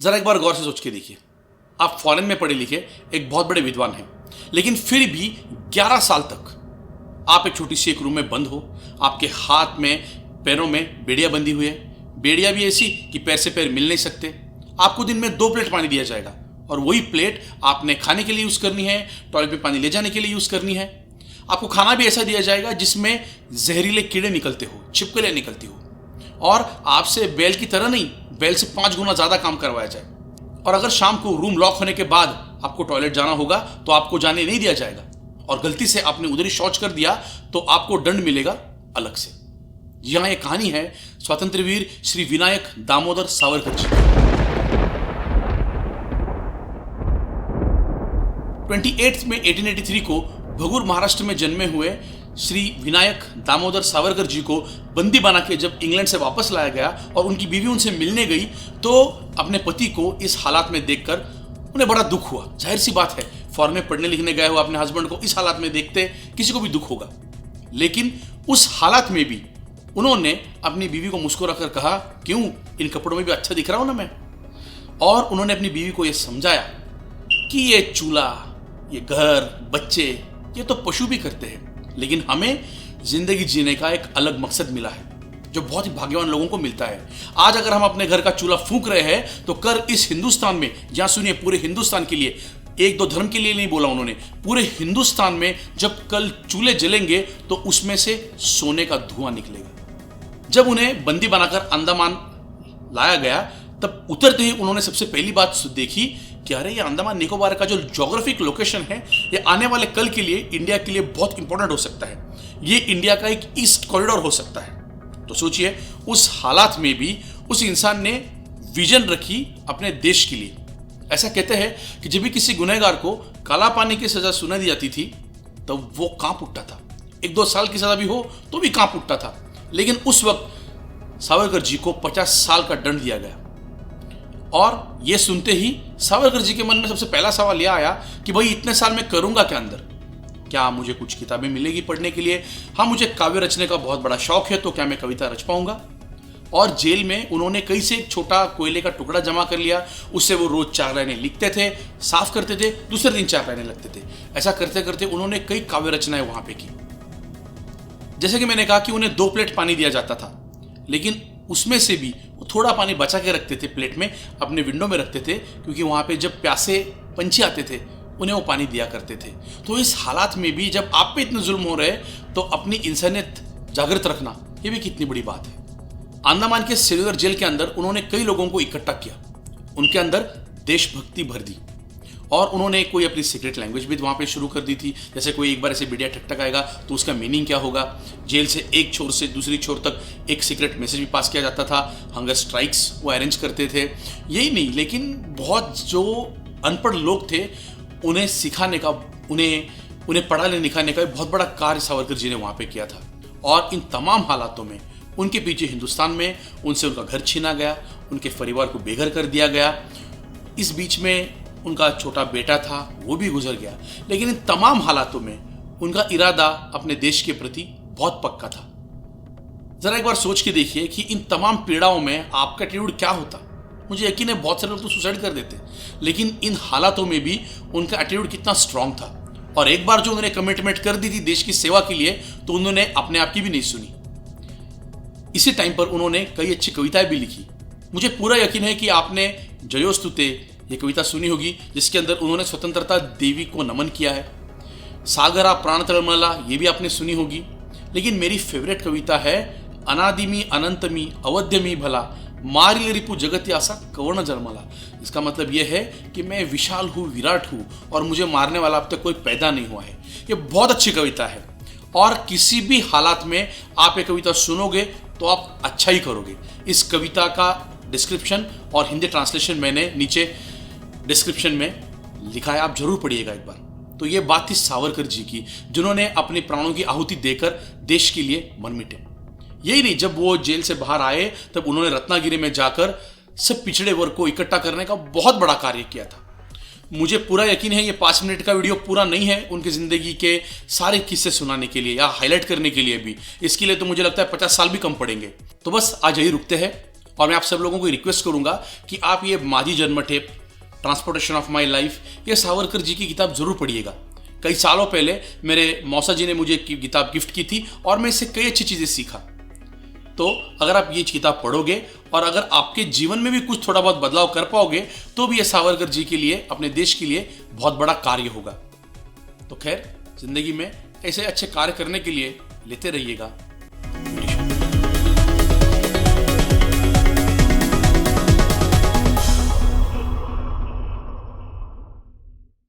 जरा एक बार गौर से सोच के देखिए, आप फॉरेन में पढ़े लिखे एक बहुत बड़े विद्वान हैं, लेकिन फिर भी 11 साल तक आप एक छोटी सी एक रूम में बंद हो। आपके हाथ में पैरों में बेड़ियां बंधी हुई है, बेड़ियां भी ऐसी कि पैर से पैर मिल नहीं सकते। आपको दिन में 2 प्लेट पानी दिया जाएगा और वही प्लेट आपने खाने के लिए यूज करनी है, टॉयलेट में पानी ले जाने के लिए यूज करनी है। आपको खाना भी ऐसा दिया जाएगा जिसमें जहरीले कीड़े निकलते हो, छिपकलियां निकलती हो, और आपसे बैल की तरह नहीं, बैल से 5 गुना ज्यादा काम करवाया जाए। और अगर शाम को रूम लॉक होने के बाद आपको टॉयलेट जाना होगा तो आपको जाने नहीं दिया जाएगा, और गलती से आपने उधर ही शौच कर दिया तो आपको दंड मिलेगा अलग से। यहां एक कहानी है स्वतंत्र वीर श्री विनायक दामोदर सावरकर जी। 28 में 1883 को भगूर महाराष्ट्र में जन्मे हुए श्री विनायक दामोदर सावरकर जी को बंदी बना के जब इंग्लैंड से वापस लाया गया और उनकी बीवी उनसे मिलने गई तो अपने पति को इस हालात में देखकर उन्हें बड़ा दुख हुआ। जाहिर सी बात है, फॉरेन में पढ़ने लिखने गए हुए अपने हस्बैंड को इस हालात में देखते किसी को भी दुख होगा। लेकिन उस हालात में भी उन्होंने अपनी बीवी को मुस्कुरा कर कहा, क्यों, इन कपड़ों में भी अच्छा दिख रहा हूं ना मैं। और उन्होंने अपनी बीवी को यह समझाया कि ये चूल्हा, ये घर, बच्चे, ये तो पशु भी करते हैं, लेकिन हमें जिंदगी जीने का एक अलग मकसद मिला है जो बहुत ही भाग्यवान लोगों को मिलता है। आज अगर हम अपने घर का चूल्हा फूंक रहे हैं तो कर इस हिंदुस्तान में, जहां सुनिए पूरे हिंदुस्तान के लिए, 1-2 धर्म के लिए नहीं बोला उन्होंने, पूरे हिंदुस्तान में जब कल चूल्हे जलेंगे तो उसमें से सोने का धुआं निकलेगा। जब उन्हें बंदी बनाकर अंडमान लाया गया तब उतरते ही उन्होंने सबसे पहली बात देखी कि अरे ये अंडमान निकोबार का जो ज्योग्राफिक लोकेशन है ये आने वाले कल के लिए, इंडिया के लिए बहुत इंपॉर्टेंट हो सकता है। ये इंडिया का एक ईस्ट कॉरिडोर हो सकता है। तो सोचिए, उस हालात में भी उस इंसान ने विजन रखी अपने देश के लिए। ऐसा कहते हैं कि जब भी किसी गुनहगार को काला पानी की सजा सुना दी जाती थी तो वो कांप उठता था। 1-2 साल की सजा भी हो तो भी कांप उठता था। लेकिन उस वक्त सावरकर जी को 50 साल का दंड दिया गया। और यह सुनते ही सावरकर जी के मन में सबसे पहला सवाल यह आया कि भाई इतने साल में करूंगा क्या अंदर? क्या मुझे कुछ किताबें मिलेगी पढ़ने के लिए? हाँ, मुझे काव्य रचने का बहुत बड़ा शौक है, तो क्या मैं कविता रच पाऊंगा? और जेल में उन्होंने कई से एक छोटा कोयले का टुकड़ा जमा कर लिया। उससे वो रोज 4 लाइनें लिखते थे, साफ करते थे, दूसरे दिन 4 लाइनें लगते थे। ऐसा करते करते उन्होंने कई काव्य रचनाएं वहां पे की। जैसे कि मैंने कहा कि उन्हें 2 प्लेट पानी दिया जाता था, लेकिन उसमें से भी वो थोड़ा पानी बचा के रखते थे, प्लेट में अपने विंडो में रखते थे, क्योंकि वहां पे जब प्यासे पंछी आते थे उन्हें वो पानी दिया करते थे। तो इस हालात में भी जब आप पे इतने जुल्म हो रहे तो अपनी इंसानियत जागृत रखना ये भी कितनी बड़ी बात है। अंडमान के सेल्युलर जेल के अंदर उन्होंने कई लोगों को इकट्ठा किया, उनके अंदर देशभक्ति भर दी, और उन्होंने कोई अपनी सीक्रेट लैंग्वेज भी वहाँ पे शुरू कर दी थी। जैसे कोई एक बार ऐसे मीडिया ठकठकाएगा तो उसका मीनिंग क्या होगा। जेल से एक छोर से दूसरी छोर तक एक सीक्रेट मैसेज भी पास किया जाता था। हंगर स्ट्राइक्स वो अरेंज करते थे। यही नहीं, लेकिन बहुत जो अनपढ़ लोग थे उन्हें सिखाने का, उन्हें पढ़ाने लिखाने का बहुत बड़ा कार्य सावरकर जी ने वहाँ पे किया था। और इन तमाम हालातों में उनके पीछे हिंदुस्तान में उनसे उनका घर छीना गया, उनके परिवार को बेघर कर दिया गया। इस बीच में उनका छोटा बेटा था, वो भी गुजर गया। लेकिन इन तमाम हालातों में उनका इरादा अपने देश के प्रति बहुत पक्का था। जरा एक बार सोच के देखिए कि इन तमाम पीड़ाओं में आपका एटीट्यूड क्या होता। मुझे यकीन है बहुत सारे लोग तो सुसाइड कर देते, लेकिन इन हालातों में भी उनका एटीट्यूड कितना स्ट्रांग था। और एक बार जो उन्होंने कमिटमेंट कर दी थी देश की सेवा के लिए, तो उन्होंने अपने आप की भी नहीं सुनी। इसी टाइम पर उन्होंने कई अच्छी कविताएं भी लिखी। मुझे पूरा यकीन है कि आपने जयोस्तुते ये कविता सुनी होगी, जिसके अंदर उन्होंने स्वतंत्रता देवी को नमन किया है। सागरा प्राण तळमळला, ये भी आपने सुनी होगी। लेकिन मेरी फेवरेट कविता है अनादिमी अनंतमी अवध्यमी भला मारिल रिपु जगति आसा कवर्ण जन्मला। इसका मतलब यह है कि मैं विशाल हूँ, विराट हूँ, और मुझे मारने वाला अब तक कोई पैदा नहीं हुआ है। ये बहुत अच्छी कविता है, और किसी भी हालात में आप ये कविता सुनोगे तो आप अच्छा ही करोगे। इस कविता का डिस्क्रिप्शन और हिंदी ट्रांसलेशन मैंने नीचे डिस्क्रिप्शन में लिखा है, आप जरूर पढ़िएगा एक बार। तो ये बात थी सावरकर जी की, जिन्होंने अपने प्राणों की आहुति देकर देश के लिए मन मिटे। यही नहीं, जब वो जेल से बाहर आए तब उन्होंने रत्नागिरी में जाकर सब पिछड़े वर्ग को इकट्ठा करने का बहुत बड़ा कार्य किया था। मुझे पूरा यकीन है ये 5 मिनट का वीडियो पूरा नहीं है उनकी जिंदगी के सारे किस्से सुनाने के लिए या हाईलाइट करने के लिए भी। इसके लिए तो मुझे लगता है 50 साल भी कम पड़ेंगे। तो बस आज यही रुकते हैं और मैं आप सब लोगों को रिक्वेस्ट करूंगा कि आप ये माझी जन्मठेप, ट्रांसपोर्टेशन ऑफ माई लाइफ, ये सावरकर जी की किताब जरूर पढ़िएगा। कई सालों पहले मेरे मौसा जी ने मुझे एक किताब गिफ्ट की थी और मैं इससे कई अच्छी चीज़ें सीखा। तो अगर आप ये किताब पढ़ोगे और अगर आपके जीवन में भी कुछ थोड़ा बहुत बदलाव कर पाओगे तो भी ये सावरकर जी के लिए, अपने देश के लिए बहुत बड़ा कार्य होगा। तो खैर, जिंदगी में ऐसे अच्छे कार्य करने के लिए लेते रहिएगा।